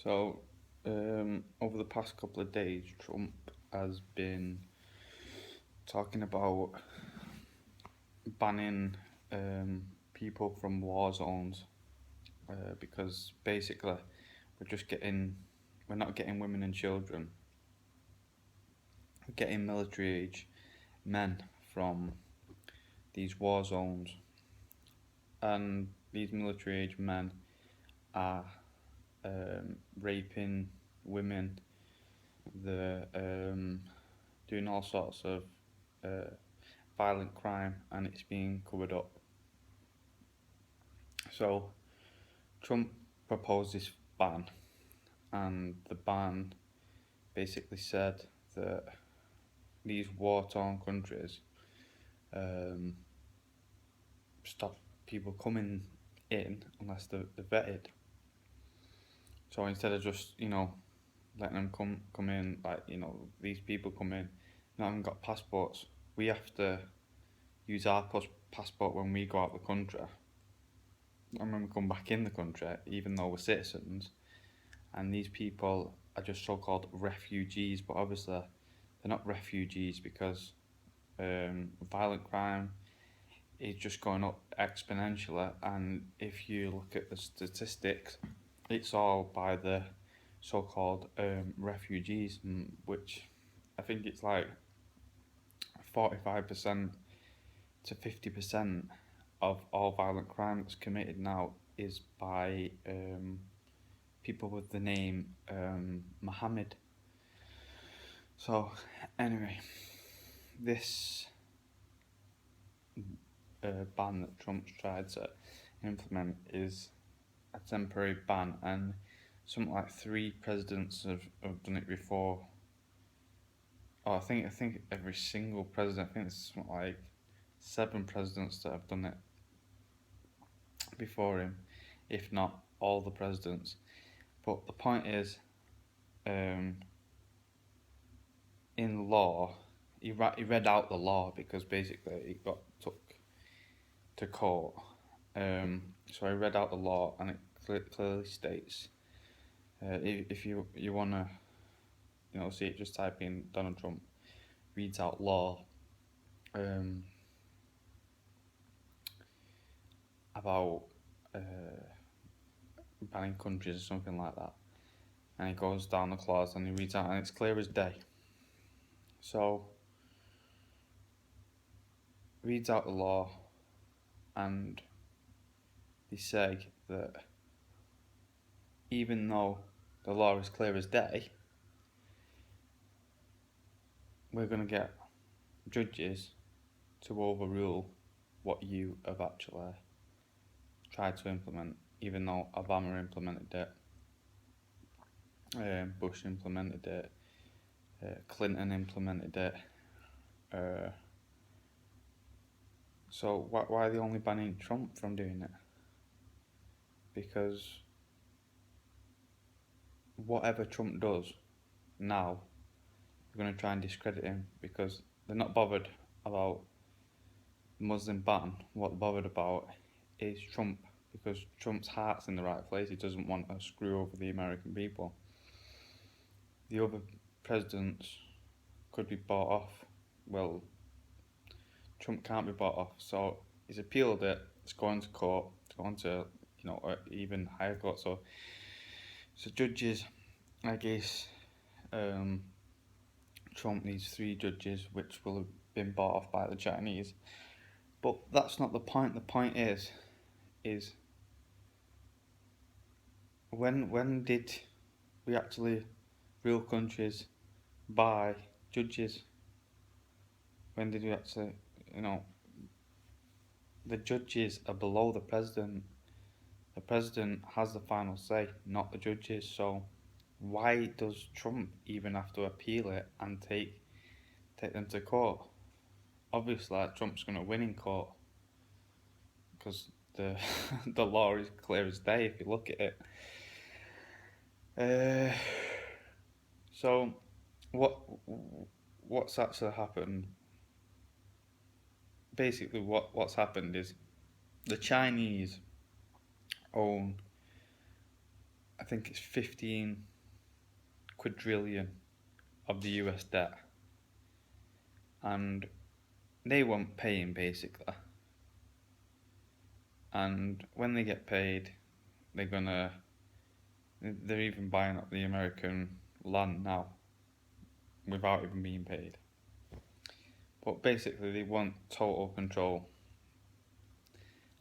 So, over the past couple of days, Trump has been talking about banning people from war zones because basically we're just getting, we're not getting women and children, we're getting military age men from these war zones, and these military age men are raping women, they're doing all sorts of uh, violent crime, and it's being covered up. So Trump proposed this ban, and the ban basically said that these war-torn countries um, stop people coming in unless they're vetted. So instead of just letting them come in, like these people come in, not even got passports, we have to use our passport when we go out the country, and when we come back in the country, even though we're citizens. And these people are just so-called refugees, but obviously they're not refugees because violent crime is just going up exponentially. And if you look at the statistics, it's all by the so-called refugees, which I think it's like 45% to 50% of all violent crime that's committed now is by people with the name Mohammed. So, anyway, this ban that Trump's tried to implement is a temporary ban, and something like three presidents have done it before. Oh, I think every single president. I think there's something like seven presidents that have done it before him, if not all the presidents. But the point is, um, in law, he read out the law because basically he got took to court. So I read out the law, and it clearly states, if you wanna see it, just type in Donald Trump reads out law um, about banning countries or something like that, and he goes down the clause and he reads out, and it's clear as day. So reads out the law, and they say that even though the law is clear as day, we're going to get judges to overrule what you have actually tried to implement, even though Obama implemented it, Bush implemented it, Clinton implemented it. So why are they only banning Trump from doing it? Because whatever Trump does now, they're going to try and discredit him because they're not bothered about Muslim ban. What they're bothered about is Trump, because Trump's heart's in the right place. He doesn't want to screw over the American people. The other presidents could be bought off. Well, Trump can't be bought off, so he's appealed it. It's going to court. It's going to even higher court. So judges, I guess, Trump needs three judges, which will have been bought off by the Chinese. But that's not the point. The point is when did we actually, real countries, buy judges? When did we actually, you know, the judges are below the president. The president has the final say, not the judges. So why does Trump even have to appeal it and take them to court? Obviously, Trump's going to win in court because the the law is clear as day if you look at it. Uh, so what what's actually happened? Basically, what's happened is the Chinese own I think it's 15 quadrillion of the US debt, and they weren't paying basically. And when they get paid, they're even buying up the American land now without even being paid. But basically, they want total control.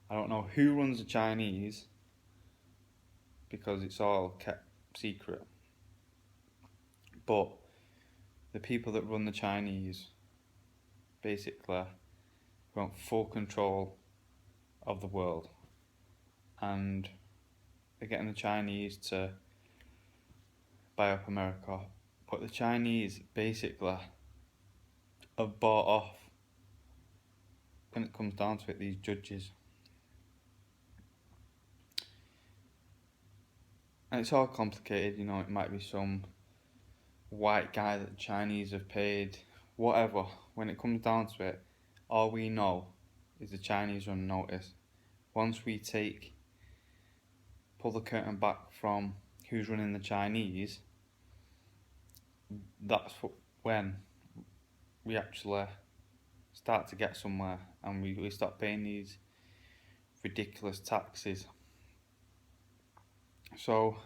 I don't know who runs the Chinese because it's all kept secret. But the people that run the Chinese basically want full control of the world. And they're getting the Chinese to buy up America. But the Chinese basically have bought off, when it comes down to it, these judges. And it's all complicated, it might be some white guy that the Chinese have paid, whatever. When it comes down to it, all we know is the Chinese are on notice. Once we pull the curtain back from who's running the Chinese, that's when we actually start to get somewhere, and we stop paying these ridiculous taxes. So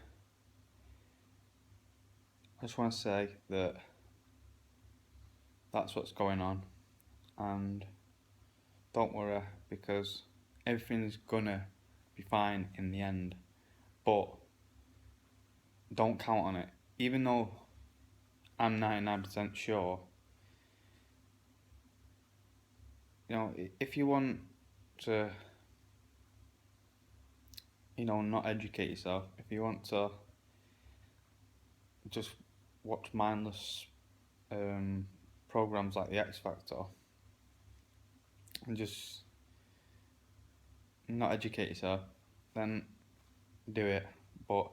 I just want to say that that's what's going on, and don't worry, because everything's gonna be fine in the end. But don't count on it. Even though I'm 99% sure, if you want to, not educate yourself, if you want to just watch mindless programs like The X Factor and just not educate yourself, then do it. But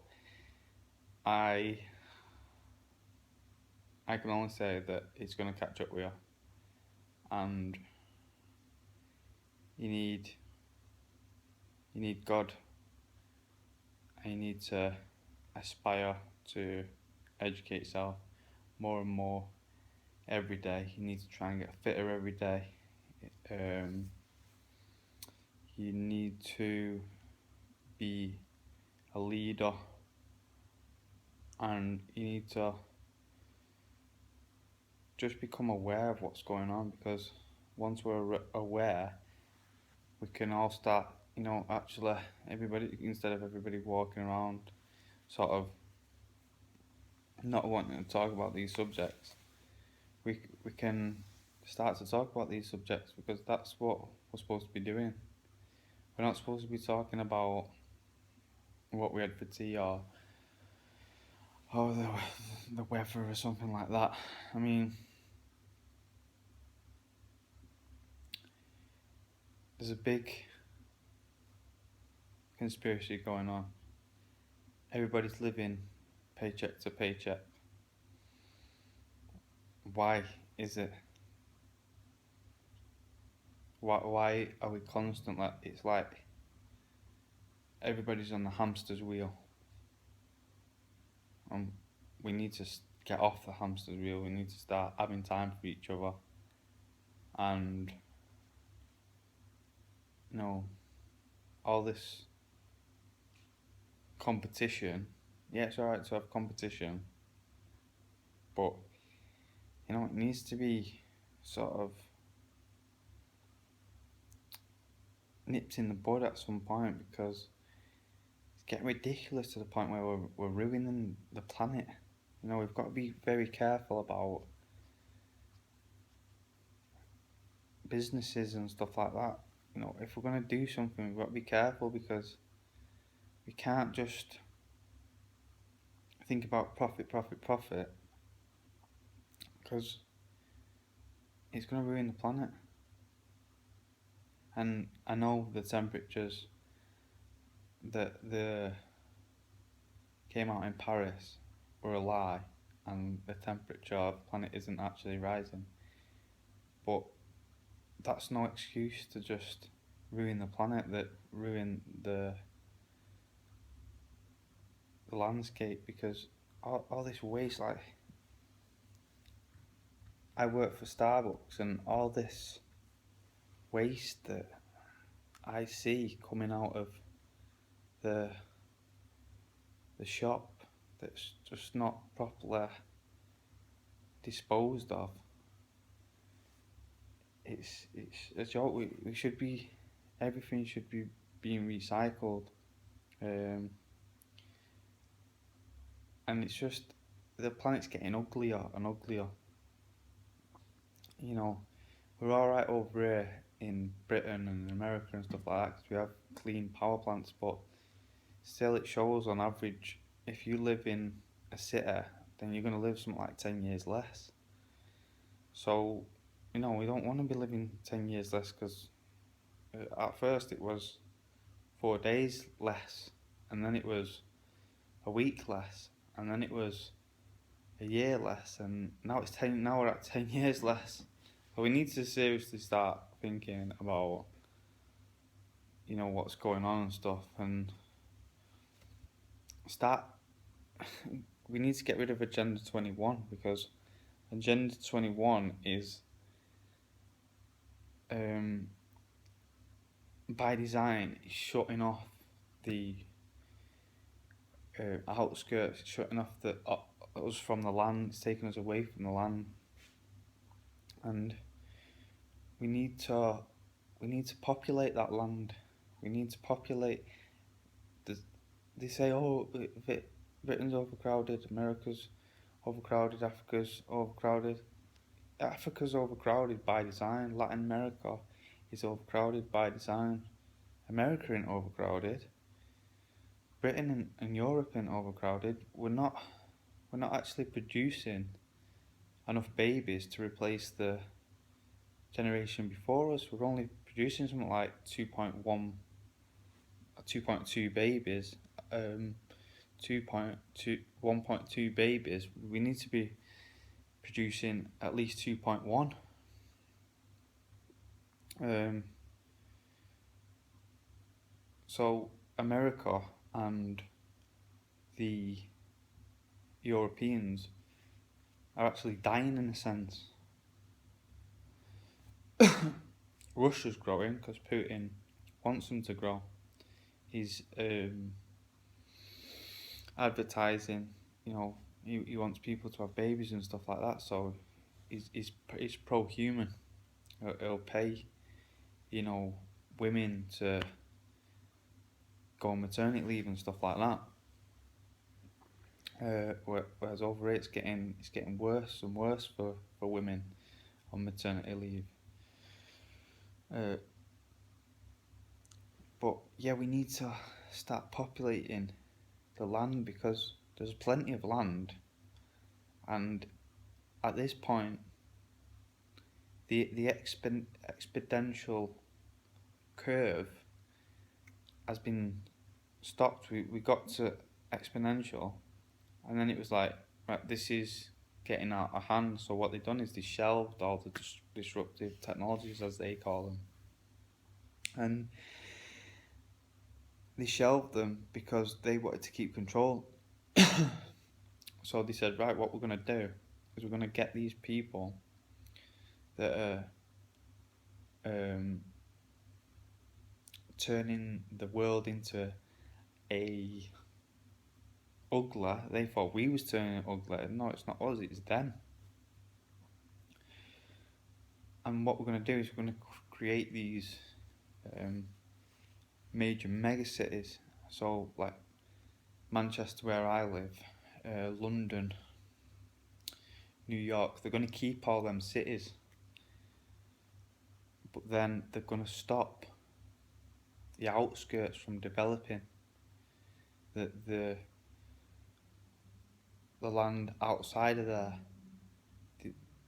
I can only say that it's going to catch up with you, and you need God, and you need to aspire to educate yourself more and more every day. You need to try and get fitter every day. You need to be a leader, and you need to just become aware of what's going on, because once we're aware, we can all start, actually, everybody, instead of everybody walking around sort of not wanting to talk about these subjects, we can start to talk about these subjects, because that's what we're supposed to be doing. We're not supposed to be talking about what we had for tea, or the weather or something like that. I mean, there's a big conspiracy going on. Everybody's living paycheck to paycheck. Why is it? Why are we constantly? It's like everybody's on the hamster's wheel. We need to get off the hamster's wheel. We need to start having time for each other. And all this competition. Yeah, it's alright to have competition, but it needs to be sort of nipped in the bud at some point, because it's getting ridiculous to the point where we're ruining the planet. We've got to be very careful about businesses and stuff like that. If we're going to do something, we've got to be careful, because we can't just think about profit, because it's going to ruin the planet. And I know the temperatures that came out in Paris were a lie, and the temperature of the planet isn't actually rising. But that's no excuse to just ruin the planet, that ruin the the landscape, because all this waste, like, I work for Starbucks, and all this waste that I see coming out of the the shop that's just not properly disposed of. It's a joke. We should be, everything should be being recycled, um, and it's just the planet's getting uglier and uglier. You know, we're all right over here in Britain and America and stuff like that because we have clean power plants, but still it shows on average, if you live in a city, then you're going to live something like 10 years less. So, you know, we don't want to be living 10 years less, because at first it was 4 days less, and then it was a week less, and then it was a year less, and now it's 10. Now we're at 10 years less. So we need to seriously start thinking about, you know, what's going on and stuff, and start. We need to get rid of Agenda 21, because Agenda 21 is, by design, shutting off the outskirts, shutting off us from the land. It's taking us away from the land, and we need to populate that land. We need to populate. They say, oh, Britain's overcrowded, America's overcrowded, Africa's overcrowded. Africa's overcrowded by design. Latin America is overcrowded by design. America ain't overcrowded. Britain and Europe ain't overcrowded. We're not actually producing enough babies to replace the generation before us. We're only producing something like 2.2 babies, 1.2 babies. We need to be producing at least 2.1. So America and the Europeans are actually dying in a sense. Russia's growing because Putin wants them to grow. He's advertising, you know, he wants people to have babies and stuff like that. So he's pro-human. He'll pay, you know, women to go on maternity leave and stuff like that. Whereas over here it's getting worse and worse for women on maternity leave. But yeah, we need to start populating the land, because there's plenty of land, and at this point the exponential curve has been stopped. We got to exponential, and then it was like, right, this is getting out of hand. So what they've done is they shelved all the disruptive technologies, as they call them, and they shelved them because they wanted to keep control. So they said, right, what we're going to do is we're going to get these people that are turning the world into a ugly. They thought we was turning it ugly. No, it's not us, it's them. And what we're going to do is we're going to create these major mega cities. So like Manchester, where I live, London, New York, they're going to keep all them cities, but then they're going to stop the outskirts from developing. The land outside of there,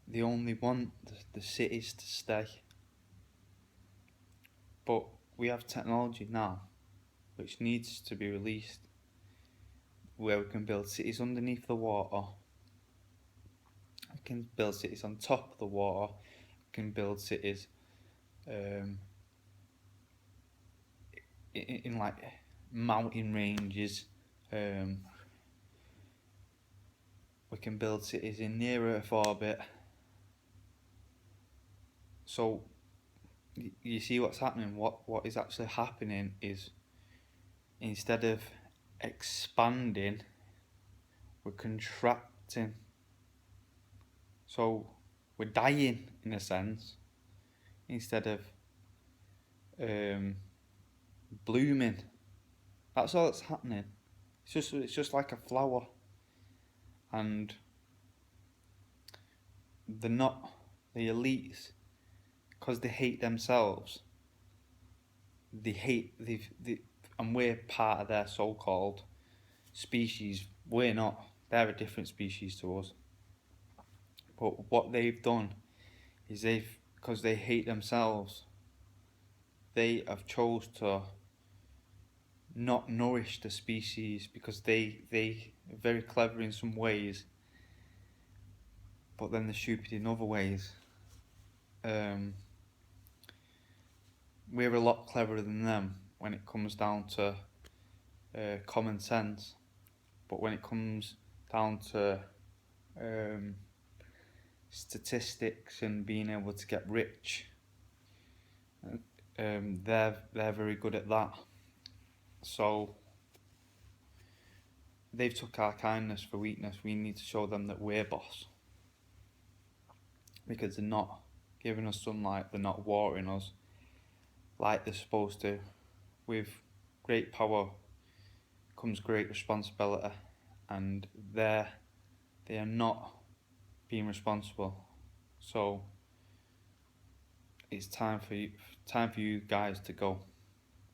they only want the cities to stay. But we have technology now which needs to be released, where we can build cities underneath the water, we can build cities on top of the water, we can build cities in like mountain ranges, we can build cities in near Earth orbit. So you see what's happening. What is actually happening is, instead of expanding, we're contracting. So we're dying in a sense, instead of blooming. That's all that's happening. It's just like a flower, and they're not the elites, because they hate themselves. And we're part of their so-called species. We're not. They're a different species to us. But what they've done is because they hate themselves, they have chose to not nourish the species, because they are very clever in some ways, but then they're stupid in other ways. We're a lot cleverer than them when it comes down to common sense, but when it comes down to statistics and being able to get rich, they're very good at that. So they've took our kindness for weakness. We need to show them that we're boss, because they're not giving us sunlight, they're not watering us like they're supposed to. With great power comes great responsibility, and they are not being responsible. So it's time for you guys to go.